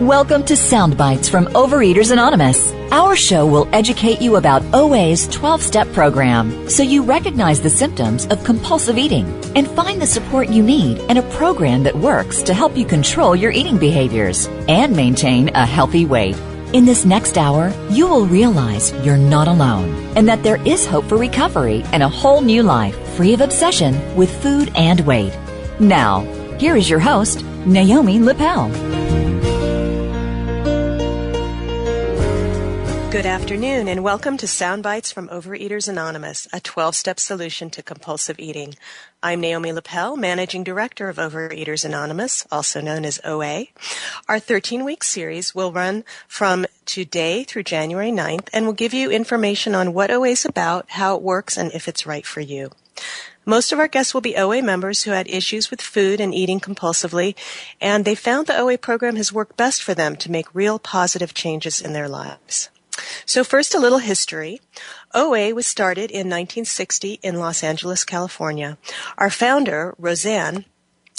Welcome to Sound Bites from Overeaters Anonymous. Our show will educate you about OA's 12-step program so you recognize the symptoms of compulsive eating and find the support you need in a program that works to help you control your eating behaviors and maintain a healthy weight. In this next hour, you will realize you're not alone and that there is hope for recovery and a whole new life free of obsession with food and weight. Now, here is your host, Naomi Lippel. Good afternoon, and welcome to Sound Bites from Overeaters Anonymous, a 12-step solution to compulsive eating. I'm Naomi Lippel, Managing Director of Overeaters Anonymous, also known as OA. Our 13-week series will run from today through January 9th and will give you information on what OA is about, how it works, and if it's right for you. Most of our guests will be OA members who had issues with food and eating compulsively, and they found the OA program has worked best for them to make real positive changes in their lives. So first, a little history. OA was started in 1960 in Los Angeles, California. Our founder, Roseanne,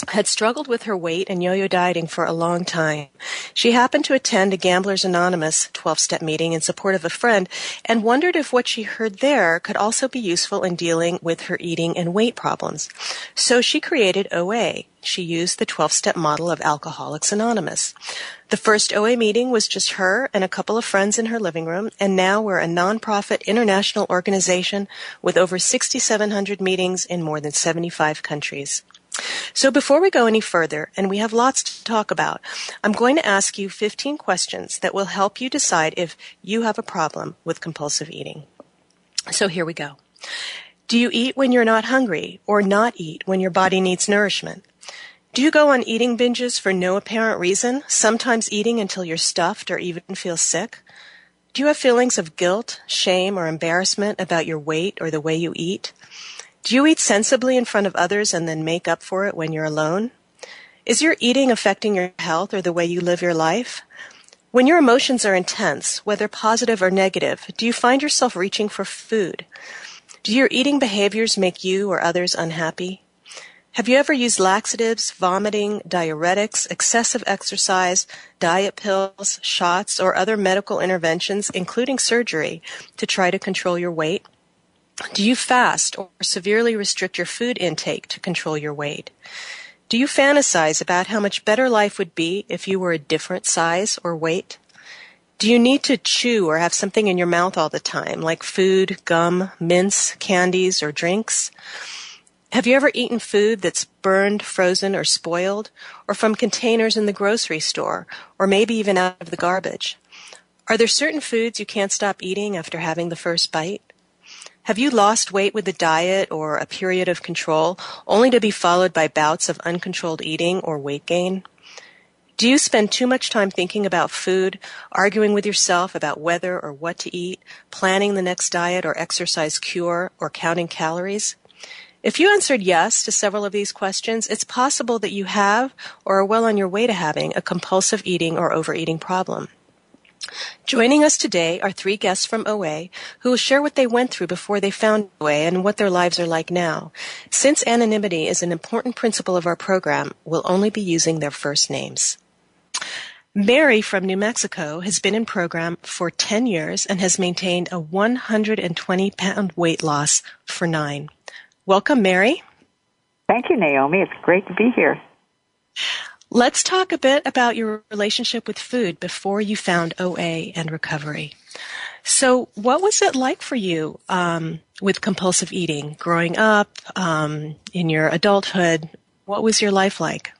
had struggled with her weight and yo-yo dieting for a long time. She happened to attend a Gamblers Anonymous 12-step meeting in support of a friend and wondered if what she heard there could also be useful in dealing with her eating and weight problems. So she created OA. She used the 12-step model of Alcoholics Anonymous. The first OA meeting was just her and a couple of friends in her living room, and now we're a nonprofit international organization with over 6,700 meetings in more than 75 countries. So before we go any further, and we have lots to talk about, I'm going to ask you 15 questions that will help you decide if you have a problem with compulsive eating. So here we go. Do you eat when you're not hungry or not eat when your body needs nourishment? Do you go on eating binges for no apparent reason, sometimes eating until you're stuffed or even feel sick? Do you have feelings of guilt, shame, or embarrassment about your weight or the way you eat? Do you eat sensibly in front of others and then make up for it when you're alone? Is your eating affecting your health or the way you live your life? When your emotions are intense, whether positive or negative, do you find yourself reaching for food? Do your eating behaviors make you or others unhappy? Have you ever used laxatives, vomiting, diuretics, excessive exercise, diet pills, shots, or other medical interventions, including surgery, to try to control your weight? Do you fast or severely restrict your food intake to control your weight? Do you fantasize about how much better life would be if you were a different size or weight? Do you need to chew or have something in your mouth all the time, like food, gum, mints, candies, or drinks? Have you ever eaten food that's burned, frozen, or spoiled, or from containers in the grocery store, or maybe even out of the garbage? Are there certain foods you can't stop eating after having the first bite? Have you lost weight with a diet or a period of control, only to be followed by bouts of uncontrolled eating or weight gain? Do you spend too much time thinking about food, arguing with yourself about whether or what to eat, planning the next diet or exercise cure, or counting calories? If you answered yes to several of these questions, it's possible that you have or are well on your way to having a compulsive eating or overeating problem. Joining us today are 3 guests from OA who will share what they went through before they found OA and what their lives are like now. Since anonymity is an important principle of our program, we'll only be using their first names. Mary from New Mexico has been in program for 10 years and has maintained a 120-pound weight loss for 9. Welcome, Mary. Thank you, Naomi. It's great to be here. Let's talk a bit about your relationship with food before you found OA and recovery. So what was it like for you with compulsive eating growing up, in your adulthood? What was your life like?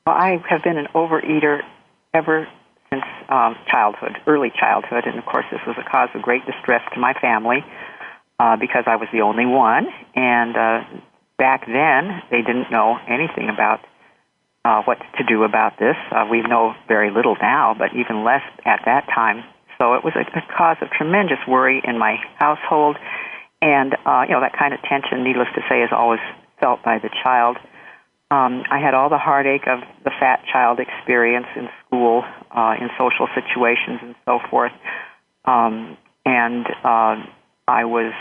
Well, I have been an overeater ever since childhood, early childhood, and of course this was a cause of great distress to my family because I was the only one, and back then they didn't know anything about what to do about this. We know very little now, but even less at that time. So it was a cause of tremendous worry in my household, and that kind of tension, needless to say, is always felt by the child. I had all the heartache of the fat child experience in school, in social situations, and so forth. And I was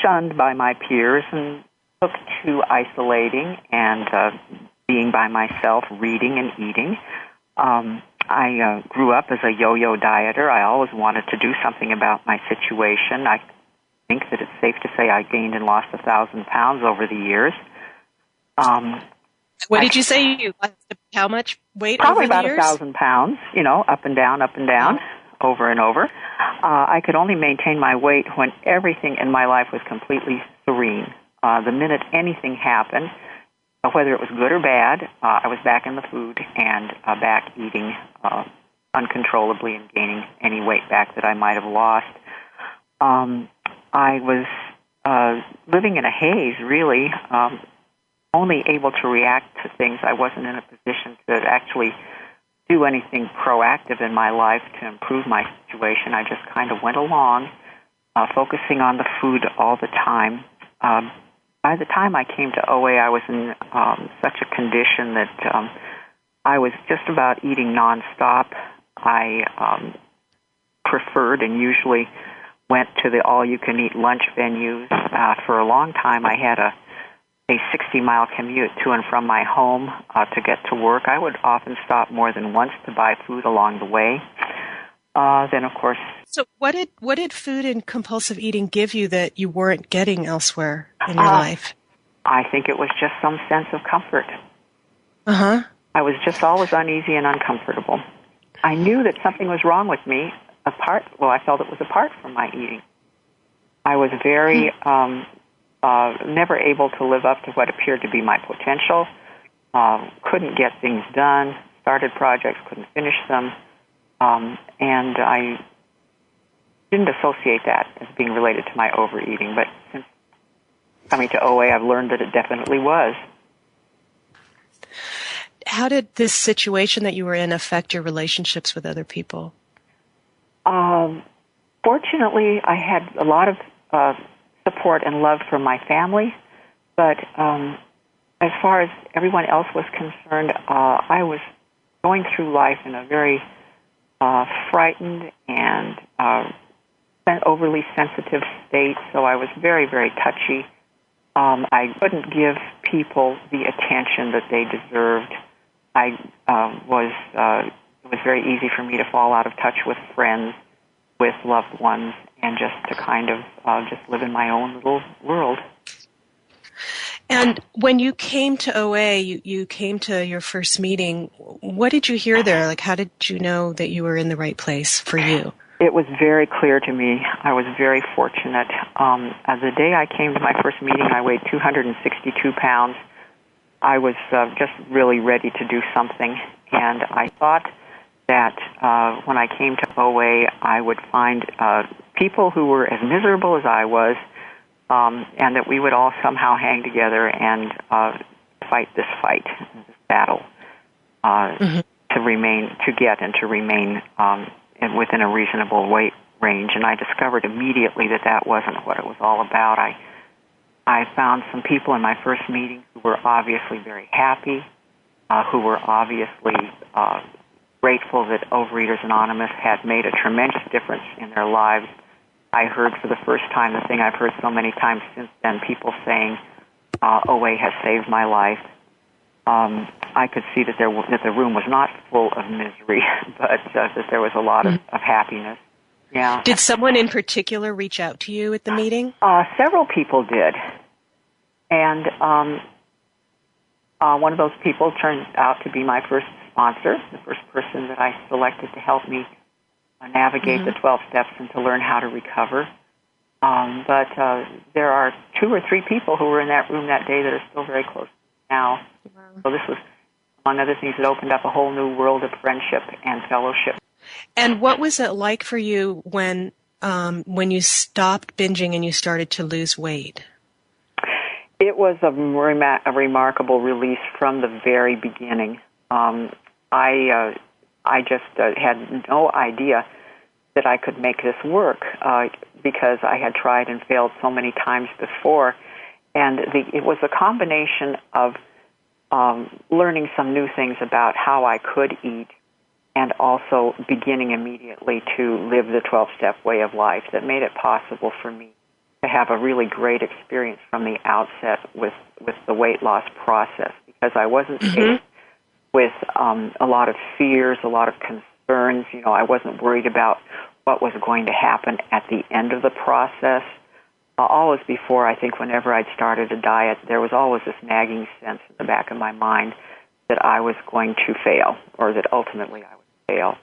shunned by my peers and took to isolating and being by myself, reading and eating. I grew up as a yo-yo dieter. I always wanted to do something about my situation. I think that it's safe to say I gained and lost 1,000 pounds over the years. What did you say you lost? How much weight probably over the about years? 1,000 pounds, up and down, over and over. I could only maintain my weight when everything in my life was completely serene. The minute anything happened, whether it was good or bad, I was back in the food and back eating uncontrollably and gaining any weight back that I might have lost. I was living in a haze, really, only able to react to things. I wasn't in a position to actually do anything proactive in my life to improve my situation. I just kind of went along, focusing on the food all the time. By the time I came to OA, I was in such a condition that I was just about eating nonstop. I preferred and usually went to the all-you-can-eat lunch venues. For a long time, I had a 60-mile commute to and from my home to get to work. I would often stop more than once to buy food along the way. Then, of course... So what did food and compulsive eating give you that you weren't getting elsewhere in your life? I think it was just some sense of comfort. Uh-huh. I was just always uneasy and uncomfortable. I knew that something was wrong with me, I felt it was apart from my eating. I was very... never able to live up to what appeared to be my potential, couldn't get things done, started projects, couldn't finish them, and I didn't associate that as being related to my overeating. But since coming to OA, I've learned that it definitely was. How did this situation that you were in affect your relationships with other people? Fortunately, I had a lot of support and love from my family, but as far as everyone else was concerned, I was going through life in a very frightened and overly sensitive state, so I was very, very touchy. I couldn't give people the attention that they deserved. It was very easy for me to fall out of touch with friends, with loved ones, and just to kind of just live in my own little world. And when you came to OA, you came to your first meeting, what did you hear there? Like, how did you know that you were in the right place for you? It was very clear to me. I was very fortunate. The day I came to my first meeting, I weighed 262 pounds. I was just really ready to do something, and I thought that when I came to OA, I would find people who were as miserable as I was, and that we would all somehow hang together and fight this battle, to remain within a reasonable weight range. And I discovered immediately that wasn't what it was all about. I found some people in my first meeting who were obviously very happy, who were obviously grateful that Overeaters Anonymous had made a tremendous difference in their lives. I heard for the first time the thing I've heard so many times since then, people saying, OA has saved my life. I could see that the room was not full of misery, but that there was a lot of happiness. Yeah. Did someone in particular reach out to you at the meeting? Several people did. And one of those people turned out to be my first sponsor, the first person that I selected to help me navigate the 12 steps and to learn how to recover. But there are 2 or 3 people who were in that room that day that are still very close now. Wow. So this was, among other things, it opened up a whole new world of friendship and fellowship. And what was it like for you when you stopped binging and you started to lose weight? It was a remarkable release from the very beginning. I just had no idea that I could make this work because I had tried and failed so many times before. And it was a combination of learning some new things about how I could eat and also beginning immediately to live the 12-step way of life that made it possible for me to have a really great experience from the outset with the weight loss process, because I wasn't faced with a lot of fears, a lot of concerns. You know, I wasn't worried about what was going to happen at the end of the process. Always before, I think whenever I'd started a diet, there was always this nagging sense in the back of my mind that I was going to fail, or that ultimately I would fail.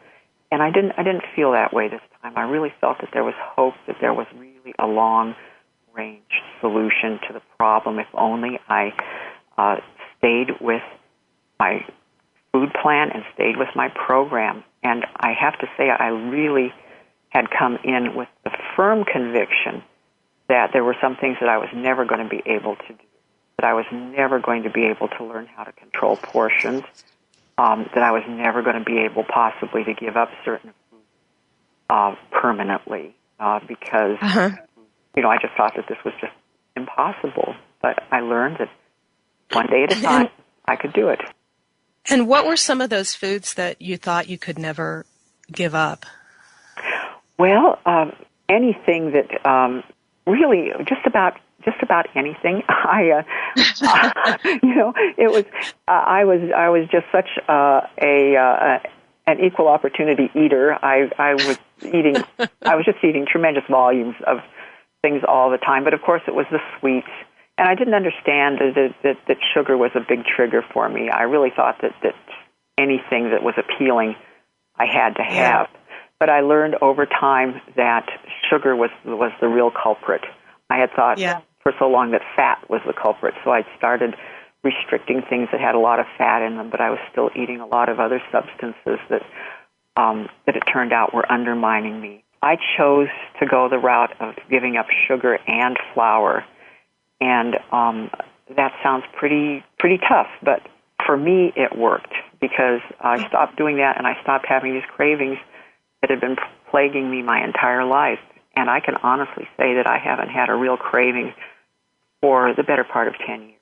And I didn't feel that way this time. I really felt that there was hope, that there was really a long-range solution to the problem if only I stayed with my food plan and stayed with my program. And I have to say, I really had come in with the firm conviction that there were some things that I was never going to be able to do, that I was never going to be able to learn how to control portions, that I was never going to be able possibly to give up certain foods permanently because, you know, I just thought that this was just impossible. But I learned that one day at a time, I could do it. And what were some of those foods that you thought you could never give up? Well, anything that really just about anything. You know, it was I was just such an equal opportunity eater. I was just eating tremendous volumes of things all the time. But of course, it was the sweets. And I didn't understand that sugar was a big trigger for me. I really thought that anything that was appealing, I had to have. But I learned over time that sugar was the real culprit. I had thought for so long that fat was the culprit, so I started restricting things that had a lot of fat in them, but I was still eating a lot of other substances that it turned out were undermining me. I chose to go the route of giving up sugar and flour. And that sounds pretty tough, but for me it worked because I stopped doing that and I stopped having these cravings that had been plaguing me my entire life. And I can honestly say that I haven't had a real craving for the better part of 10 years.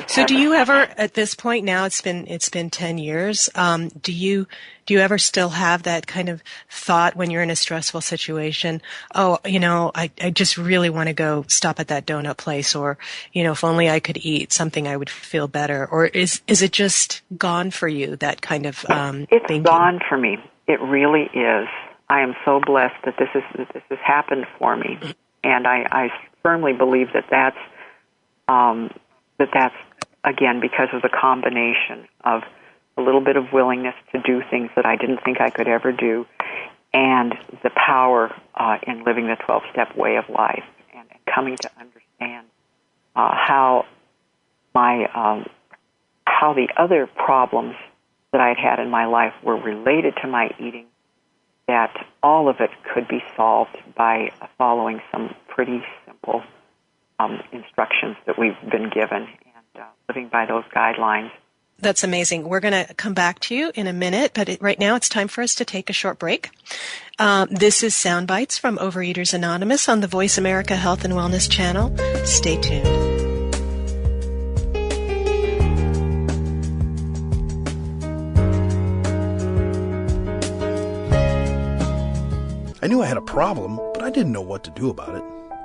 So do you ever, at this point now, it's been 10 years, do you ever still have that kind of thought when you're in a stressful situation, oh, you know, I just really want to go stop at that donut place, or, you know, if only I could eat something I would feel better, or is it just gone for you, that kind of It's thinking? gone for me. It really is. I am so blessed that this has happened for me, and I firmly believe that's again, because of the combination of a little bit of willingness to do things that I didn't think I could ever do, and the power in living the 12-step way of life, and coming to understand how the other problems that I had in my life were related to my eating, that all of it could be solved by following some pretty simple instructions that we've been given, and living by those guidelines. That's amazing. We're going to come back to you in a minute, but right now it's time for us to take a short break. This is Sound Bites from Overeaters Anonymous on the Voice America Health and Wellness channel. Stay tuned. I knew I had a problem, but I didn't know what to do about it.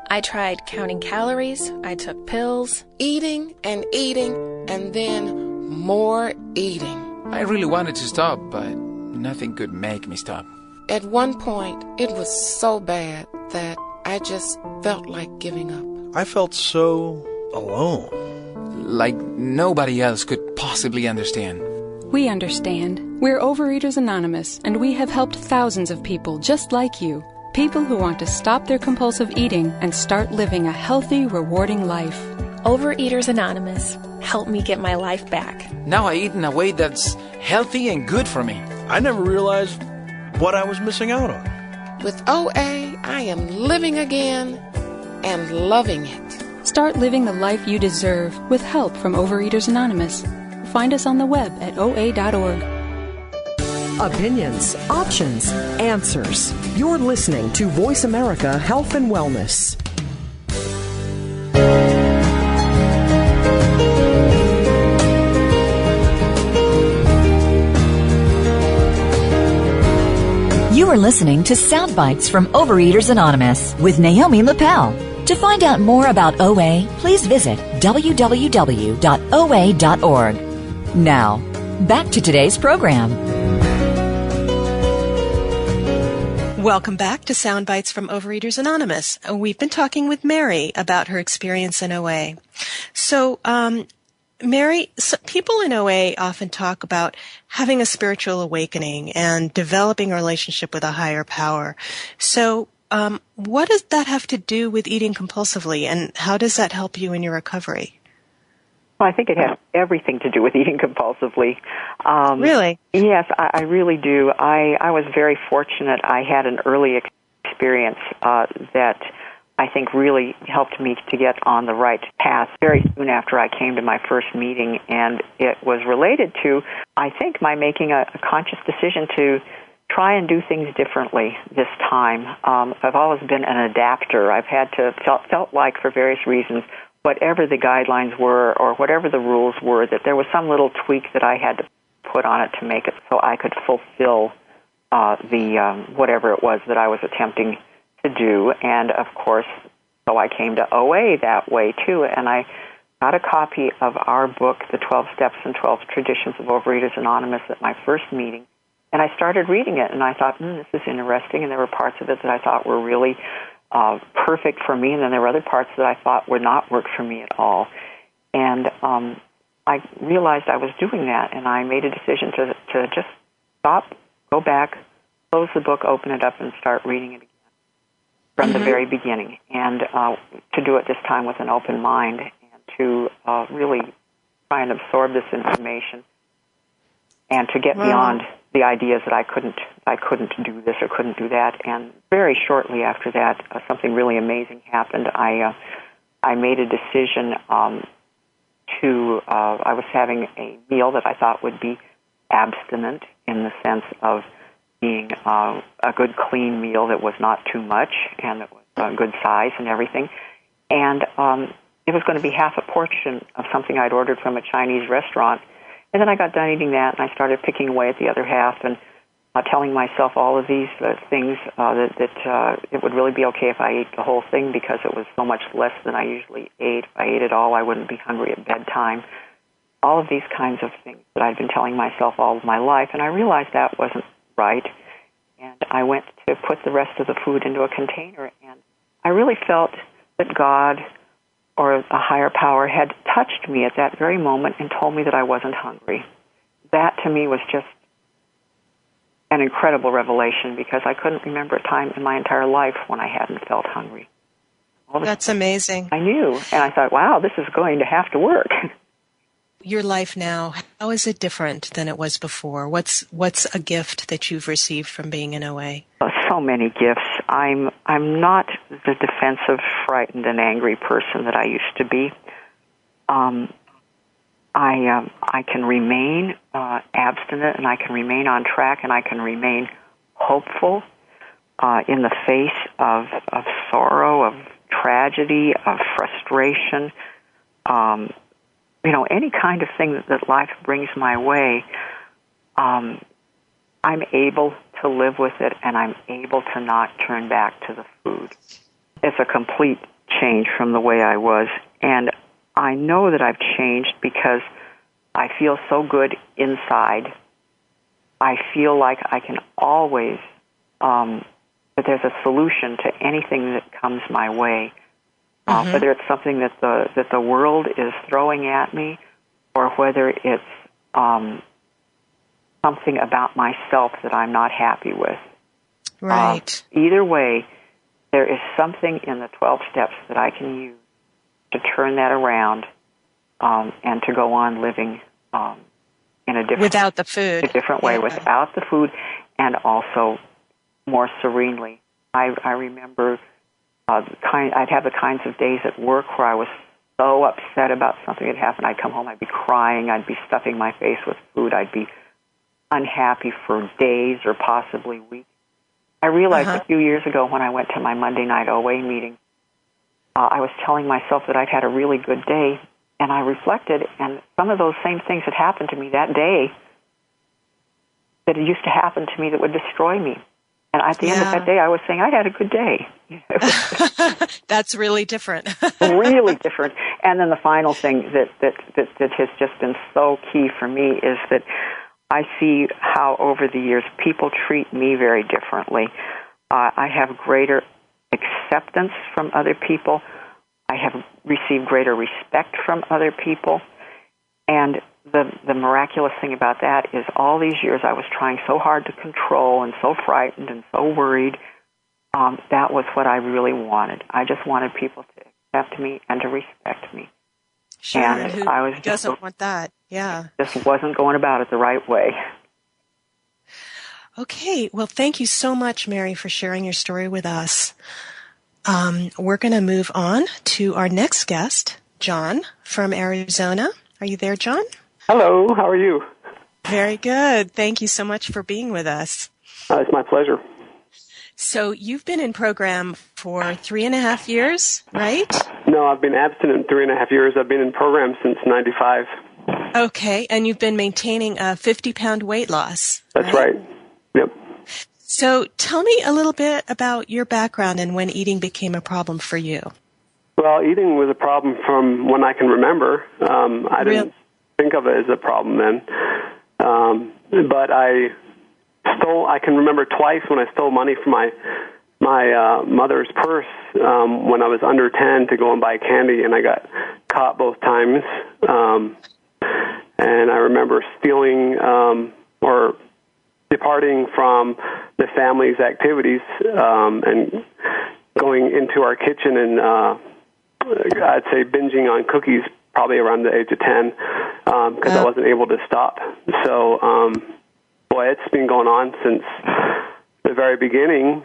I tried counting calories, I took pills, eating, and then more eating. I really wanted to stop, but nothing could make me stop. At one point, it was so bad that I just felt like giving up. I felt so alone. Like nobody else could possibly understand. We understand. We're Overeaters Anonymous, and we have helped thousands of people just like you. People who want to stop their compulsive eating and start living a healthy, rewarding life. Overeaters Anonymous. Help me get my life back. Now I eat in a way that's healthy and good for me. I never realized what I was missing out on. With OA, I am living again and loving it. Start living the life you deserve with help from Overeaters Anonymous. Find us on the web at oa.org. Opinions, options, answers. You're listening to Voice America Health and Wellness. You are listening to Sound Bites from Overeaters Anonymous with Naomi Lapel. To find out more about OA, please visit www.oa.org. Now, Back to today's program. Welcome back to Sound Bites from Overeaters Anonymous. We've been talking with Mary about her experience in OA. So, Mary, people in OA often talk about having a spiritual awakening and developing a relationship with a higher power. So, what does that have to do with eating compulsively, and how does that help you in your recovery? Well, I think it has everything to do with eating compulsively. Really? Yes, I really do. I was very fortunate. I had an early experience that I think really helped me to get on the right path very soon after I came to my first meeting, and it was related to, I think, my making a conscious decision to try and do things differently this time. I've always been an adapter. I've had to, felt like for various reasons, whatever the guidelines were or whatever the rules were, that there was some little tweak that I had to put on it to make it so I could fulfill the whatever it was that I was attempting to do. And, of course, so I came to OA that way, too, and I got a copy of our book, The 12 Steps and 12 Traditions of Overeaters Anonymous, at my first meeting, and I started reading it, and I thought, this is interesting, and there were parts of it that I thought were really perfect for me, and then there were other parts that I thought would not work for me at all. And I realized I was doing that, and I made a decision to just stop, go back, close the book, open it up, and start reading it again from the very beginning, and to do it this time with an open mind, and to really try and absorb this information, and to get beyond the ideas that I couldn't do this or couldn't do that. And very shortly after that, something really amazing happened. I made a decision I was having a meal that I thought would be abstinent in the sense of being a good, clean meal that was not too much and that was a good size and everything. And it was going to be half a portion of something I'd ordered from a Chinese restaurant. And then I got done eating that, and I started picking away at the other half and telling myself all of these things, that it would really be okay if I ate the whole thing because it was so much less than I usually ate. If I ate it all, I wouldn't be hungry at bedtime. All of these kinds of things that I'd been telling myself all of my life, and I realized that wasn't right. And I went to put the rest of the food into a container, and I really felt that God or a higher power had touched me at that very moment and told me that I wasn't hungry. That, to me, was just an incredible revelation because I couldn't remember a time in my entire life when I hadn't felt hungry. That's amazing. I knew, and I thought, wow, this is going to have to work. Your life now, how is it different than it was before? What's a gift that you've received from being in OA? So many gifts. I'm not the defensive, frightened, and angry person that I used to be. I can remain abstinent, and I can remain on track, and I can remain hopeful in the face of sorrow, of tragedy, of frustration. Any kind of thing that life brings my way, I'm able to live with it, and I'm able to not turn back to the food. It's a complete change from the way I was, and I know that I've changed because I feel so good inside. I feel like I can always, that there's a solution to anything that comes my way. Whether it's something that the world is throwing at me, or whether it's something about myself that I'm not happy with. Right. Either way, there is something in the 12 steps that I can use to turn that around and to go on living in a different without the food, a different way, without the food, and also more serenely. I remember. I'd have the kinds of days at work where I was so upset about something that happened. I'd come home, I'd be crying, I'd be stuffing my face with food, I'd be unhappy for days or possibly weeks. I realized a few years ago when I went to my Monday night OA meeting, I was telling myself that I'd had a really good day, and I reflected, and some of those same things had happened to me that day that used to happen to me that would destroy me. And at the end of that day, I was saying, I had a good day. That's really different. Really different. And then the final thing that has just been so key for me is that I see how over the years people treat me very differently. I have greater acceptance from other people. I have received greater respect from other people. And the miraculous thing about that is all these years I was trying so hard to control and so frightened and so worried. That was what I really wanted. I just wanted people to accept me and to respect me. Sure, and who I was doesn't want that? Yeah. Just wasn't going about it the right way. Okay, well, thank you so much, Mary, for sharing your story with us. We're going to move on to our next guest, John from Arizona. Are you there, John? Hello, how are you? Very good. Thank you so much for being with us. It's my pleasure. So you've been in program for 3.5 years, right? No, I've been abstinent 3.5 years. I've been in program since 95. Okay, and you've been maintaining a 50-pound weight loss. That's right. Yep. So tell me a little bit about your background and when eating became a problem for you. Well, eating was a problem from when I can remember. I didn't think of it as a problem then. But I can remember twice when I stole money from my mother's purse when I was under 10 to go and buy candy, and I got caught both times. And I remember stealing or departing from the family's activities and going into our kitchen and I'd say binging on cookies probably around the age of 10 because I wasn't able to stop. So, boy, it's been going on since the very beginning.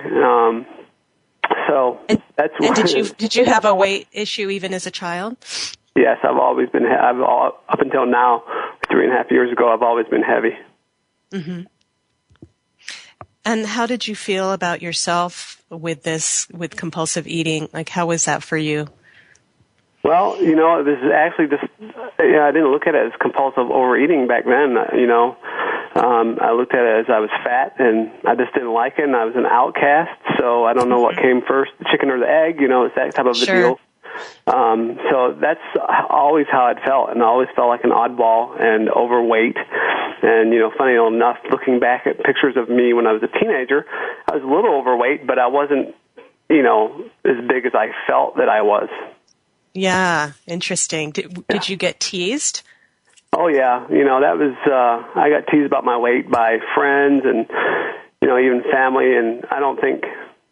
Did you have a weight issue even as a child? Yes, up until now, 3.5 years ago, I've always been heavy. Mm-hmm. And how did you feel about yourself with compulsive eating? Like, how was that for you? Well, this is actually just, I didn't look at it as compulsive overeating back then, I looked at it as I was fat, and I just didn't like it, and I was an outcast, so I don't know what came first, the chicken or the egg, it's that type of a deal. So that's always how it felt, and I always felt like an oddball and overweight. And, funny enough, looking back at pictures of me when I was a teenager, I was a little overweight, but I wasn't, as big as I felt that I was. Yeah, interesting. Did you get teased? Oh, yeah. That was, I got teased about my weight by friends and, even family, and I don't think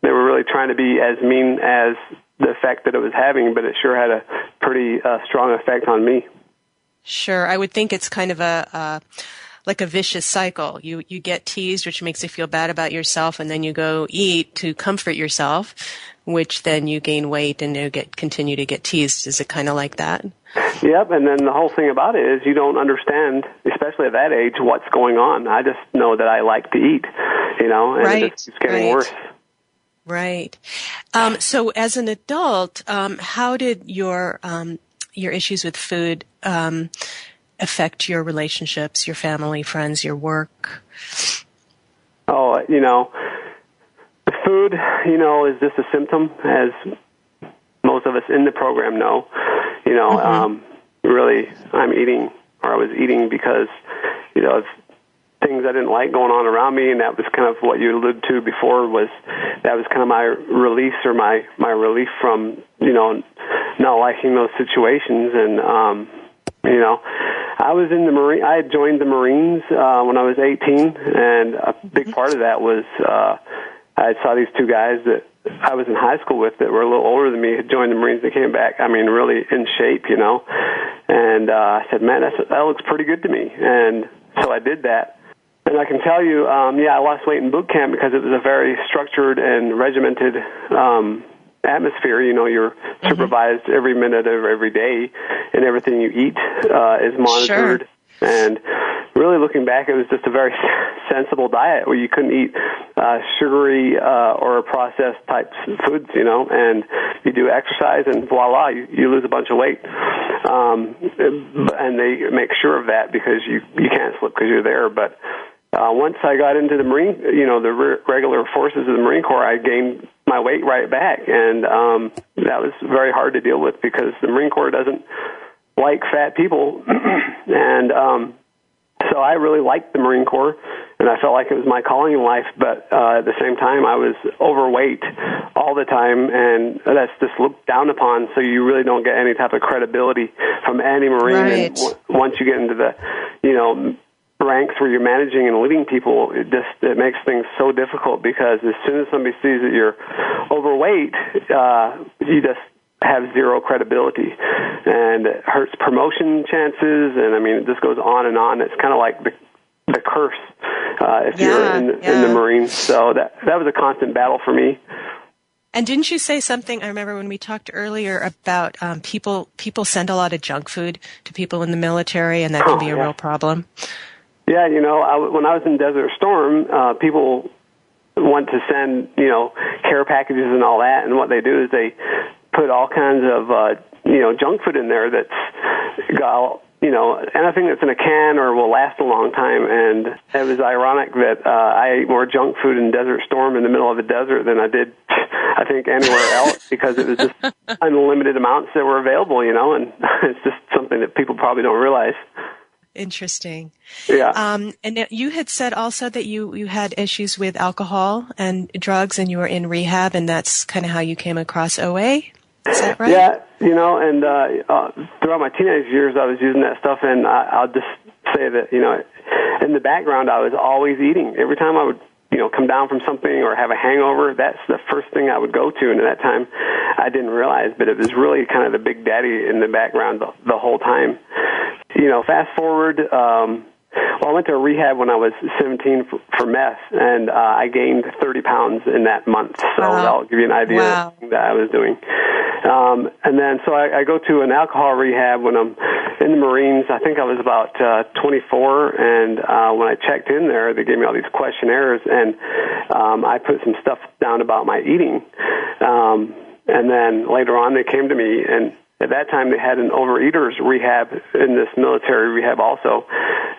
they were really trying to be as mean as the effect that it was having, but it sure had a pretty strong effect on me. Sure. I would think it's kind of like a vicious cycle. You get teased, which makes you feel bad about yourself, and then you go eat to comfort yourself, which then you gain weight and you continue to get teased. Is it kind of like that? Yep, and then the whole thing about it is you don't understand, especially at that age, what's going on. I just know that I like to eat, and it's getting worse. Right. So as an adult, how did your issues with food affect your relationships, your family, friends, your work? Oh, the food, is just a symptom, as most of us in the program know. Really, I was eating because, of things I didn't like going on around me, and that was kind of what you alluded to before, that was kind of my release or my relief from, not liking those situations. And, I was in the Marine. I had joined the Marines when I was 18, and a big part of that was I saw these two guys that I was in high school with that were a little older than me, had joined the Marines. They came back, really in shape, And I said, man, that looks pretty good to me. And so I did that. And I can tell you, I lost weight in boot camp because it was a very structured and regimented atmosphere. You're supervised every minute of every day, and everything you eat is monitored. Sure. And really looking back, it was just a very sensible diet where you couldn't eat sugary or processed type foods, and you do exercise and voila, you lose a bunch of weight. And they make sure of that because you can't slip because you're there. But once I got into the Marine, the regular forces of the Marine Corps, I gained my weight right back. And that was very hard to deal with because the Marine Corps doesn't like fat people. And so I really liked the Marine Corps, and I felt like it was my calling in life. But at the same time, I was overweight all the time, and that's just looked down upon. So you really don't get any type of credibility from any Marine. Right. And once you get into the, ranks where you're managing and leading people, it makes things so difficult because as soon as somebody sees that you're overweight, you just have zero credibility, and it hurts promotion chances, and it just goes on and on. It's kind of like the curse if you're in the Marines. So that was a constant battle for me. And didn't you say something? I remember when we talked earlier about people send a lot of junk food to people in the military, and that can be a real problem. Yeah, when I was in Desert Storm, people want to send care packages and all that, and what they do is they put all kinds of junk food in there that's got anything that's in a can or will last a long time. And it was ironic that I ate more junk food in Desert Storm in the middle of the desert than I did, I think, anywhere else because it was just unlimited amounts that were available, and it's just something that people probably don't realize. Interesting. Yeah. And you had said also that you had issues with alcohol and drugs, and you were in rehab, and that's kind of how you came across OA. Is that right? Yeah, and throughout my teenage years, I was using that stuff, and I'll just say that, in the background, I was always eating. Every time I would, come down from something or have a hangover, that's the first thing I would go to, and at that time, I didn't realize, but it was really kind of the big daddy in the background the whole time. Fast forward, I went to a rehab when I was 17 for meth, and I gained 30 pounds in that month. So that'll give you an idea of that I was doing. And then so I go to an alcohol rehab when I'm in the Marines. I think I was about 24, and when I checked in there, they gave me all these questionnaires, and I put some stuff down about my eating. And then later on, they came to me, and at that time, they had an overeaters rehab in this military rehab also.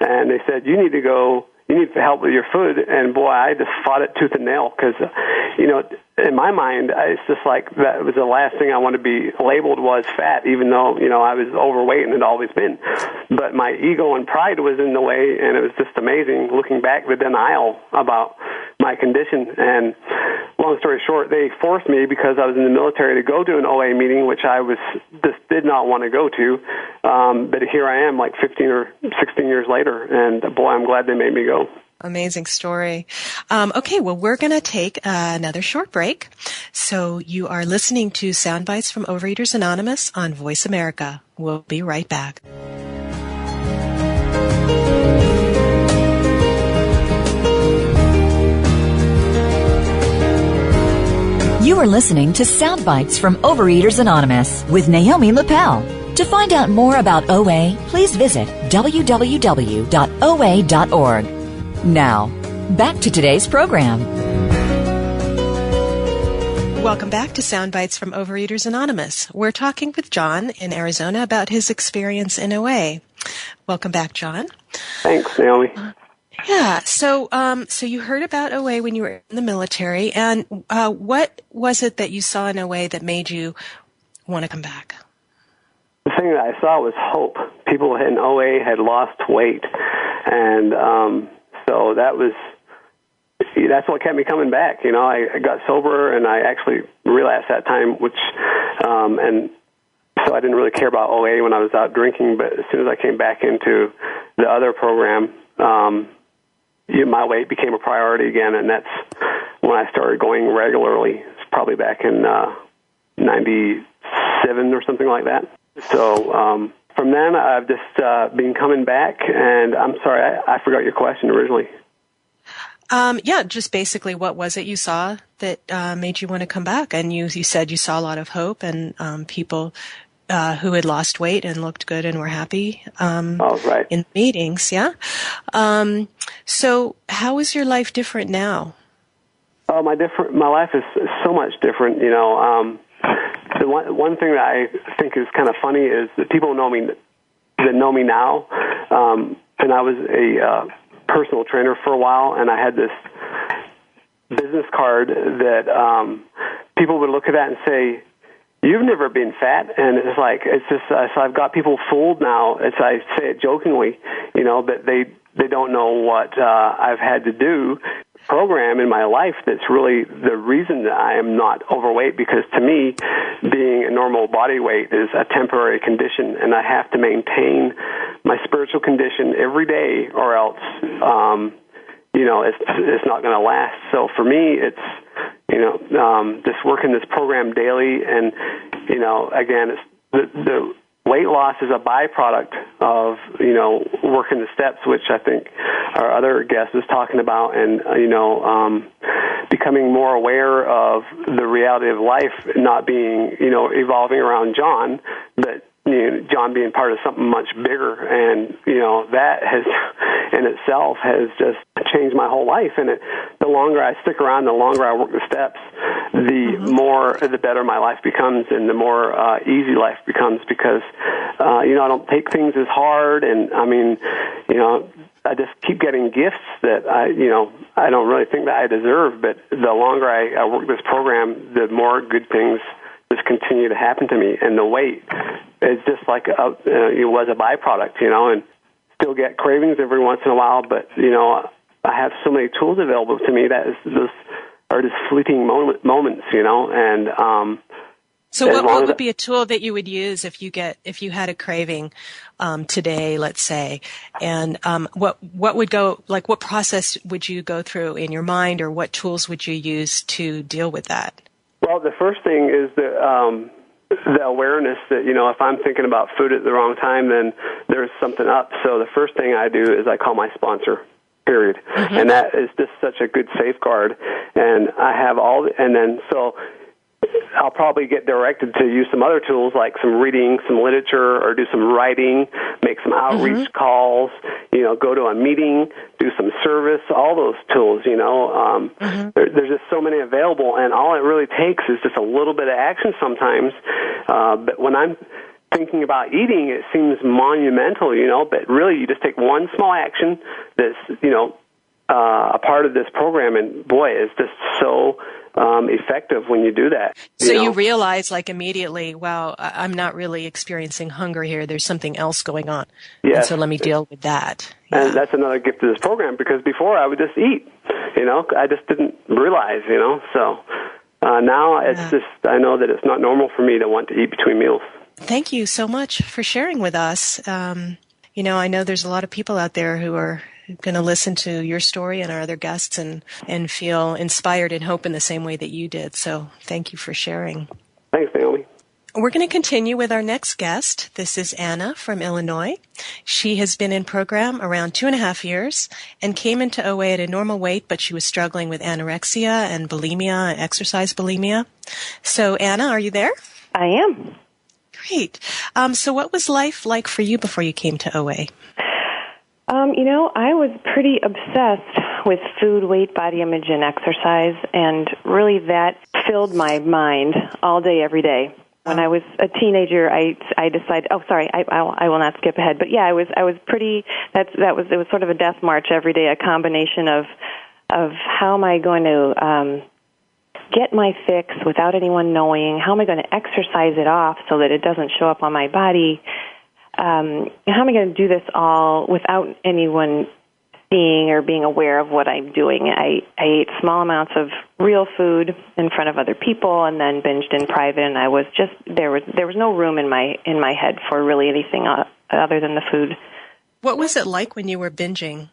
And they said, you need help with your food. And boy, I just fought it tooth and nail because, in my mind, it's just like that was the last thing I wanted to be labeled was fat, even though, I was overweight and had always been. But my ego and pride was in the way, and it was just amazing looking back, the denial about my condition. And long story short, they forced me because I was in the military to go to an OA meeting, which I just did not want to go to. But here I am like 15 or 16 years later, and boy, I'm glad they made me go. Amazing story. Okay, well, we're going to take another short break. So you are listening to Soundbites from Overeaters Anonymous on Voice America. We'll be right back. You are listening to Soundbites from Overeaters Anonymous with Naomi Lapel. To find out more about OA, please visit www.oa.org. Now, back to today's program. Welcome back to Soundbites from Overeaters Anonymous. We're talking with John in Arizona about his experience in OA. Welcome back, John. Thanks, Naomi. Yeah, so you heard about OA when you were in the military, and what was it that you saw in OA that made you want to come back? The thing that I saw was hope. People in OA had lost weight, and so that's what kept me coming back. I got sober, and I actually relapsed that time, and so I didn't really care about OA when I was out drinking, but as soon as I came back into the other program, my weight became a priority again, and that's when I started going regularly. It's probably back in 97 or something like that. So from then, I've just been coming back, and I'm sorry, I forgot your question originally. Just basically what was it you saw that made you want to come back? And you said you saw a lot of hope and people who had lost weight and looked good and were happy right. in meetings, yeah? So how is your life different now? Oh, my life is so much different, The one thing that I think is kind of funny is that people know me now, and I was a personal trainer for a while, and I had this business card that people would look at that and say, "You've never been fat," and it's just so I've got people fooled now. As I say it jokingly, that they don't know what I've had to do. Program in my life that's really the reason that I am not overweight, because to me, being a normal body weight is a temporary condition, and I have to maintain my spiritual condition every day, or else, it's not going to last. So for me, it's just working this program daily, and again, it's the weight loss is a byproduct of, working the steps, which I think our other guest was talking about, and, becoming more aware of the reality of life not being, evolving around John, but John being part of something much bigger, and that has in itself has just changed my whole life. And the longer I stick around, the longer I work the steps, the better my life becomes, and the more easy life becomes, because I don't take things as hard, and I just keep getting gifts that I don't really think that I deserve. But the longer I work this program, the more good things just continue to happen to me, and the weight is just like it was a byproduct, and still get cravings every once in a while, but I have so many tools available to me that those are just fleeting moments, and so what would be a tool that you would use if you had a craving today, let's say, and what process would you go through in your mind, or what tools would you use to deal with that? Well, the first thing is the awareness that, if I'm thinking about food at the wrong time, then there's something up. So the first thing I do is I call my sponsor, period. Mm-hmm. And that is just such a good safeguard. And I have so I'll probably get directed to use some other tools, like some reading, some literature, or do some writing, make some outreach calls, go to a meeting, do some service, all those tools, there's just so many available, and all it really takes is just a little bit of action sometimes. But when I'm thinking about eating, it seems monumental, but really you just take one small action that's, a part of this program, and boy, it's just so effective when you do that. So you realize, immediately, wow, I'm not really experiencing hunger here. There's something else going on. Yes. And so let me deal with that. Yeah. And that's another gift of this program, because before I would just eat, I just didn't realize, So now it's just, I know that it's not normal for me to want to eat between meals. Thank you so much for sharing with us. I know there's a lot of people out there who are going to listen to your story and our other guests and feel inspired and hope in the same way that you did. So thank you for sharing. Thanks, Naomi. We're going to continue with our next guest. This is Anna from Illinois. She has been in program around 2.5 years and came into OA at a normal weight, but she was struggling with anorexia and bulimia, exercise bulimia. So Anna, are you there? I am. Great. So what was life like for you before you came to OA? I was pretty obsessed with food, weight, body image, and exercise, and really that filled my mind all day, every day. When I was a teenager, I decided. Oh, sorry, I will not skip ahead. But yeah, I was pretty. It was sort of a death march every day, a combination of how am I going to get my fix without anyone knowing? How am I going to exercise it off so that it doesn't show up on my body? How am I going to do this all without anyone seeing or being aware of what I'm doing? I ate small amounts of real food in front of other people, and then binged in private. And I was just there was no room in my head for really anything other than the food. What was it like when you were binging?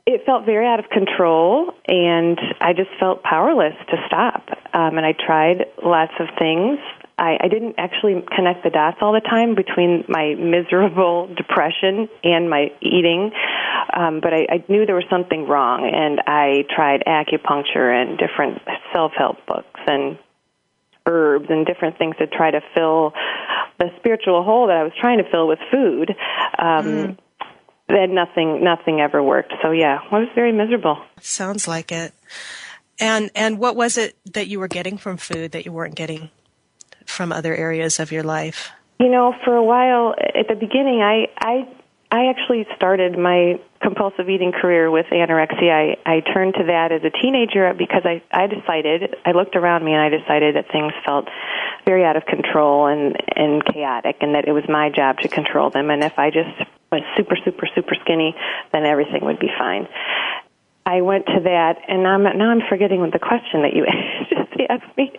It felt very out of control, and I just felt powerless to stop. And I tried lots of things. I didn't actually connect the dots all the time between my miserable depression and my eating, but I knew there was something wrong, and I tried acupuncture and different self-help books and herbs and different things to try to fill the spiritual hole that I was trying to fill with food. Then nothing ever worked. So yeah, I was very miserable. Sounds like it. And what was it that you were getting from food that you weren't getting from other areas of your life? For a while at the beginning, I actually started my compulsive eating career with anorexia, I turned to that as a teenager because I looked around me and I decided that things felt very out of control and chaotic, and that it was my job to control them. And if I just was super, super, super skinny, then everything would be fine. I went to that, and now I'm forgetting what the question that you just asked me.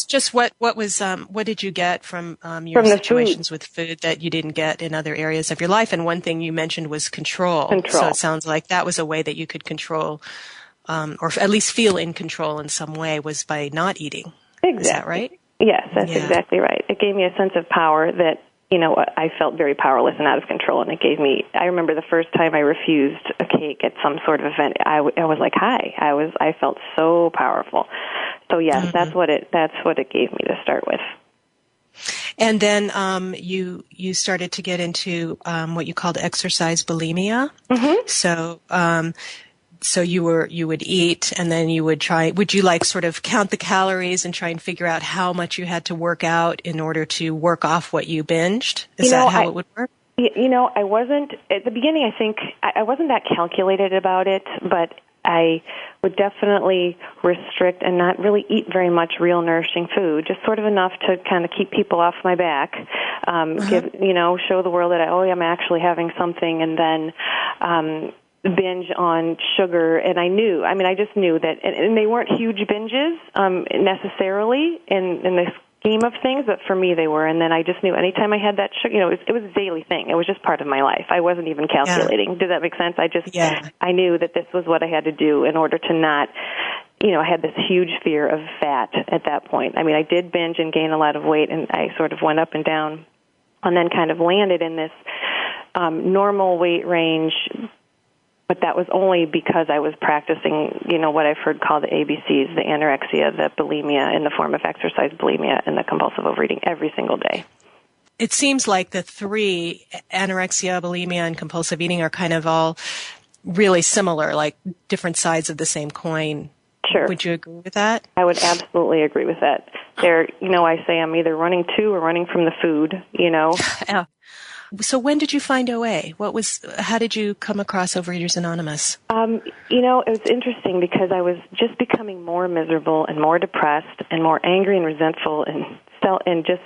Just what did you get from your situations with food that you didn't get in other areas of your life? And one thing you mentioned was control. So it sounds like that was a way that you could control, or at least feel in control in some way, was by not eating. Exactly. Is that right? Yes, that's exactly right. It gave me a sense of power that, I felt very powerless and out of control, and I remember the first time I refused a cake at some sort of event, I was like, hi. I felt so powerful. So yes, that's what it gave me to start with. And then you started to get into what you called exercise bulimia. Mm-hmm. So you would eat, and then would you sort of count the calories and try and figure out how much you had to work out in order to work off what you binged? Is that how it would work? I wasn't, at the beginning, I think, I wasn't that calculated about it, but I would definitely restrict and not really eat very much real nourishing food, just sort of enough to kind of keep people off my back, show the world that I'm actually having something, and then binge on sugar. And I just knew that, and they weren't huge binges necessarily in the scheme of things, but for me they were. And then I just knew anytime I had that sugar, it was a daily thing. It was just part of my life. I wasn't even calculating. Does that make sense? I knew that this was what I had to do in order to not, I had this huge fear of fat at that point. I did binge and gain a lot of weight, and I sort of went up and down and then kind of landed in this normal weight range. But that was only because I was practicing, what I've heard called the ABCs, the anorexia, the bulimia in the form of exercise bulimia, and the compulsive overeating every single day. It seems like the three, anorexia, bulimia, and compulsive eating, are kind of all really similar, like different sides of the same coin. Sure. Would you agree with that? I would absolutely agree with that. I say I'm either running to or running from the food, Yeah. So when did you find OA? How did you come across Overeaters Anonymous? It was interesting because I was just becoming more miserable and more depressed and more angry and resentful and just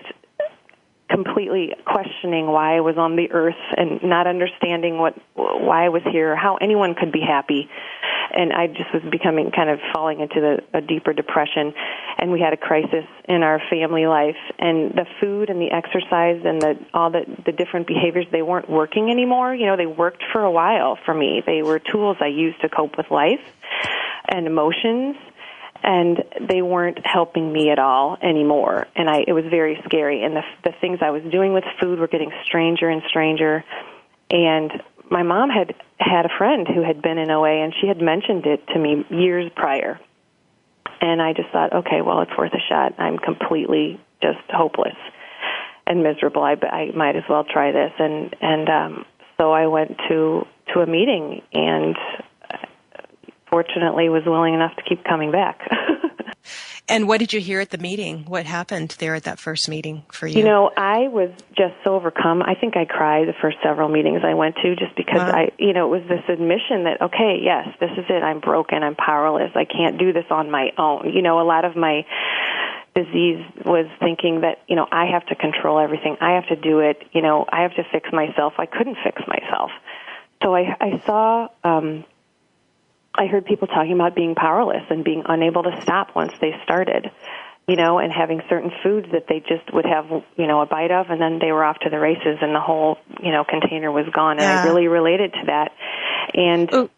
completely questioning why I was on the earth and not understanding why I was here, how anyone could be happy. And I just was becoming kind of falling into a deeper depression, and we had a crisis in our family life, and the food and the exercise and all the different behaviors, they weren't working anymore. They worked for a while for me. They were tools I used to cope with life and emotions, and they weren't helping me at all anymore. And it was very scary, and the things I was doing with food were getting stranger and stranger. And my mom had a friend who had been in OA, and she had mentioned it to me years prior. And I just thought, okay, well, it's worth a shot. I'm completely just hopeless and miserable. I might as well try this. And so I went to a meeting, and fortunately was willing enough to keep coming back. And what did you hear at the meeting? What happened there at that first meeting for you? I was just so overcome. I think I cried the first several meetings I went to, just because it was this admission that, okay, yes, this is it. I'm broken. I'm powerless. I can't do this on my own. A lot of my disease was thinking that, I have to control everything. I have to do it. I have to fix myself. I couldn't fix myself. So I saw, I heard people talking about being powerless and being unable to stop once they started, and having certain foods that they just would have, a bite of, and then they were off to the races and the whole, container was gone. And I really related to that. And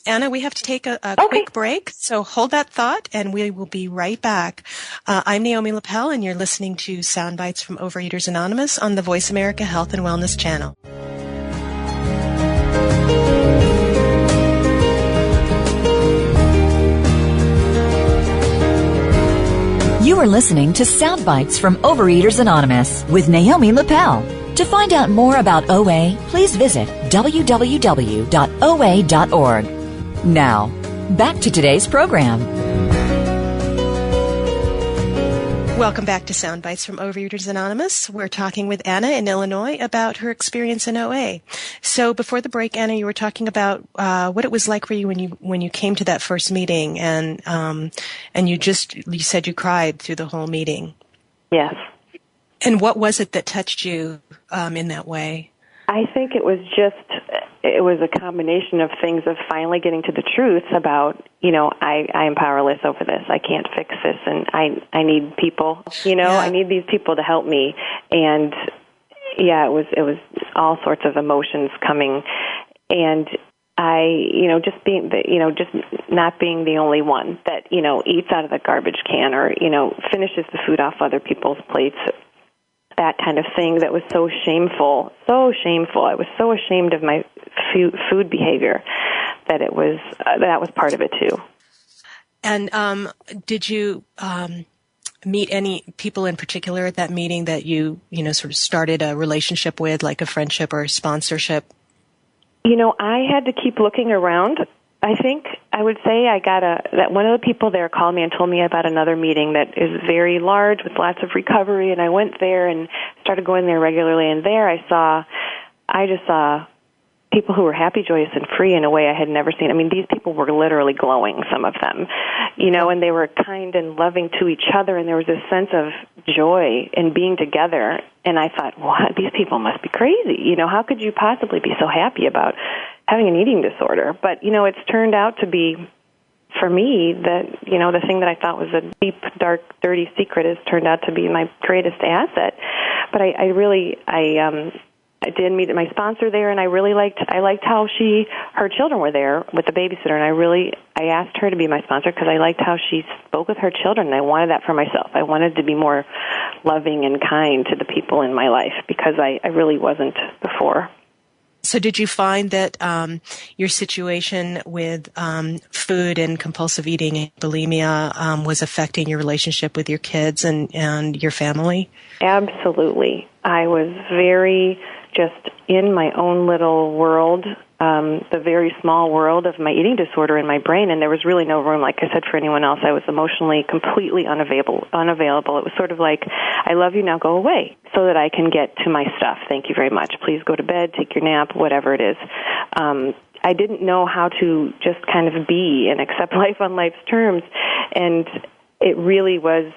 Anna, we have to take a quick break, so hold that thought, and we will be right back. I'm Naomi Lapel, and you're listening to Soundbites from Overeaters Anonymous on the Voice America Health and Wellness channel. You are listening to Soundbites from Overeaters Anonymous with Naomi Lapel. To find out more about OA, please visit www.oa.org. Now, back to today's program. Welcome back to Sound Bites from Overeaters Anonymous. We're talking with Anna in Illinois about her experience in OA. So before the break, Anna, you were talking about what it was like for you when you came to that first meeting, and you said you cried through the whole meeting. Yes. And what was it that touched you in that way? I think it was a combination of things, of finally getting to the truth about, I am powerless over this. I can't fix this, and I need people, I need these people to help me. And yeah, it was all sorts of emotions coming, and I, just not being the only one that, eats out of the garbage can or, finishes the food off other people's plates. That kind of thing that was so shameful. I was so ashamed of my food behavior that that was part of it too. And did you meet any people in particular at that meeting that you sort of started a relationship with, like a friendship or a sponsorship? I had to keep looking around. I think I would say that one of the people there called me and told me about another meeting that is very large with lots of recovery, and I went there and started going there regularly, and there I just saw people who were happy, joyous, and free in a way I had never seen. I mean, these people were literally glowing, some of them, and they were kind and loving to each other, and there was this sense of joy in being together, and I thought, what? These people must be crazy. How could you possibly be so happy about having an eating disorder? But, it's turned out to be, for me, that, the thing that I thought was a deep, dark, dirty secret has turned out to be my greatest asset. But I did meet my sponsor there, and I liked how her children were there with the babysitter, and I asked her to be my sponsor because I liked how she spoke with her children, and I wanted that for myself. I wanted to be more loving and kind to the people in my life because I really wasn't before. So did you find that your situation with food and compulsive eating and bulimia was affecting your relationship with your kids and your family? Absolutely. I was very just in my own little world, the very small world of my eating disorder in my brain, and there was really no room, like I said, for anyone else. I was emotionally completely unavailable. It was sort of like, I love you, now go away so that I can get to my stuff. Thank you very much. Please go to bed, take your nap, whatever it is. I didn't know how to just kind of be and accept life on life's terms, and it really was...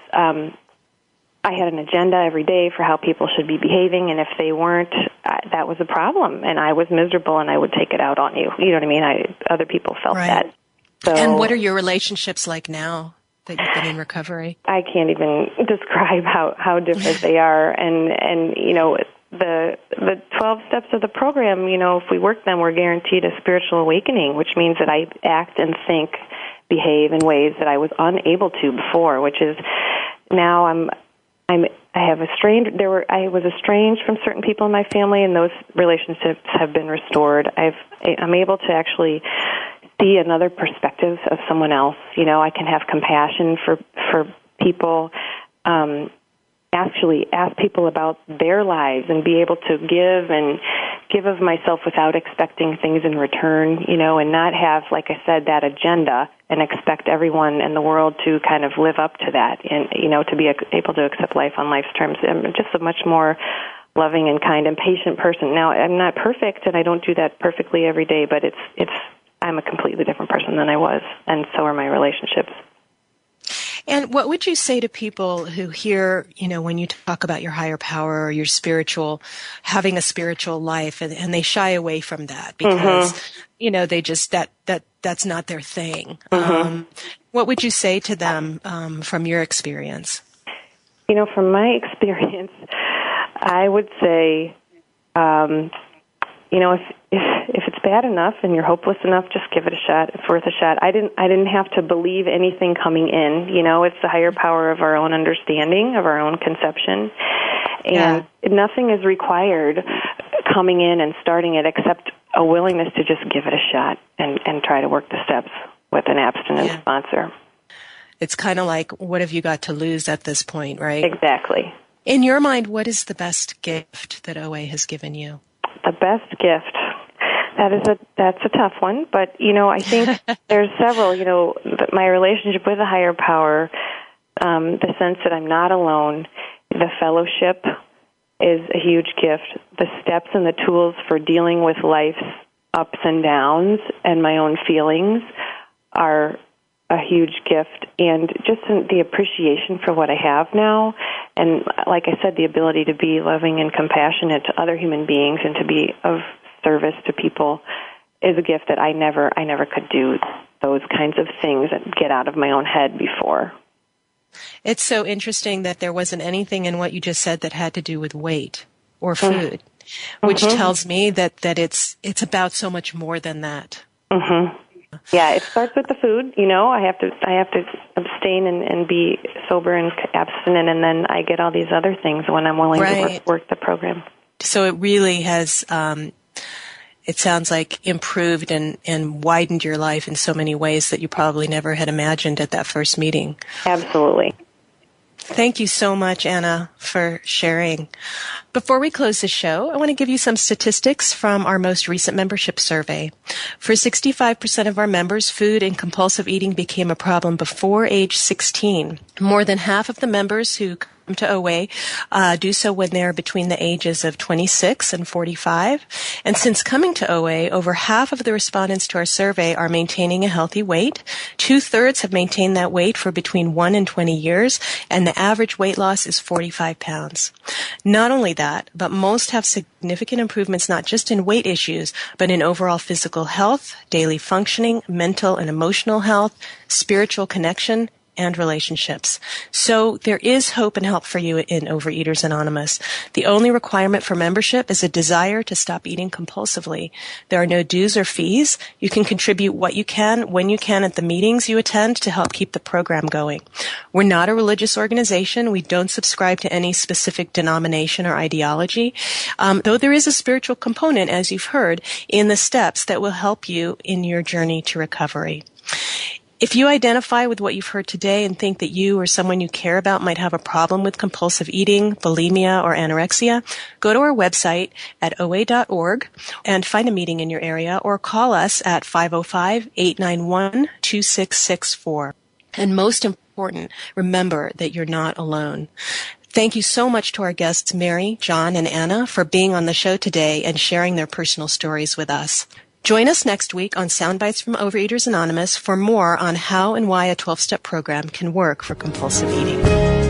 I had an agenda every day for how people should be behaving, and if they weren't, that was a problem, and I was miserable, and I would take it out on you. You know what I mean? Other people felt that. So, and what are your relationships like now that you've been in recovery? I can't even describe how different they are, and the 12 steps of the program, if we work them, we're guaranteed a spiritual awakening, which means that I act and think, behave in ways that I was unable to before, which is now I was estranged from certain people in my family, and those relationships have been restored. I'm able to actually see another perspective of someone else. I can have compassion for people, actually ask people about their lives and be able to give of myself without expecting things in return, and not have, like I said, that agenda and expect everyone in the world to kind of live up to that and, to be able to accept life on life's terms. I'm just a much more loving and kind and patient person. Now, I'm not perfect, and I don't do that perfectly every day, but I'm a completely different person than I was, and so are my relationships. And what would you say to people who hear, when you talk about your higher power or your having a spiritual life, and they shy away from that because, they just, that's not their thing. What would you say to them from your experience? From my experience, I would say, if it's bad enough and you're hopeless enough, just give it a shot. It's worth a shot. I didn't have to believe anything coming in. It's the higher power of our own understanding, of our own conception. And nothing is required coming in and starting it except a willingness to just give it a shot and try to work the steps with an abstinence sponsor. It's kind of like, what have you got to lose at this point, right? Exactly. In your mind, what is the best gift that OA has given you? The best gift. That's a tough one, but I think there's several. My relationship with a higher power the sense that I'm not alone, the fellowship is a huge gift. The steps and the tools for dealing with life's ups and downs and my own feelings are a huge gift, and just the appreciation for what I have now, and like I said, the ability to be loving and compassionate to other human beings and to be of service to people is a gift that I never could do those kinds of things and get out of my own head before. It's so interesting that there wasn't anything in what you just said that had to do with weight or food, which tells me that it's about so much more than that. Mm-hmm. Yeah, it starts with the food. You know, I have to abstain and be sober and abstinent, and then I get all these other things when I'm willing to work the program. So it really has, it sounds like, improved and widened your life in so many ways that you probably never had imagined at that first meeting. Absolutely. Thank you so much, Anna, for sharing. Before we close the show, I want to give you some statistics from our most recent membership survey. For 65% of our members, food and compulsive eating became a problem before age 16. More than half of the members who come to OA do so when they're between the ages of 26 and 45. And since coming to OA, over half of the respondents to our survey are maintaining a healthy weight. 2/3 have maintained that weight for between 1 and 20 years, and the average weight loss is 45 pounds. Not only that, but most have significant improvements not just in weight issues, but in overall physical health, daily functioning, mental and emotional health, spiritual connection, and relationships. So there is hope and help for you in Overeaters Anonymous. The only requirement for membership is a desire to stop eating compulsively. There are no dues or fees. You can contribute what you can, when you can, at the meetings you attend to help keep the program going. We're not a religious organization. We don't subscribe to any specific denomination or ideology, though there is a spiritual component, as you've heard, in the steps that will help you in your journey to recovery. If you identify with what you've heard today and think that you or someone you care about might have a problem with compulsive eating, bulimia, or anorexia, go to our website at oa.org and find a meeting in your area, or call us at 505-891-2664. And most important, remember that you're not alone. Thank you so much to our guests, Mary, John, and Anna, for being on the show today and sharing their personal stories with us. Join us next week on Soundbites from Overeaters Anonymous for more on how and why a 12-step program can work for compulsive eating.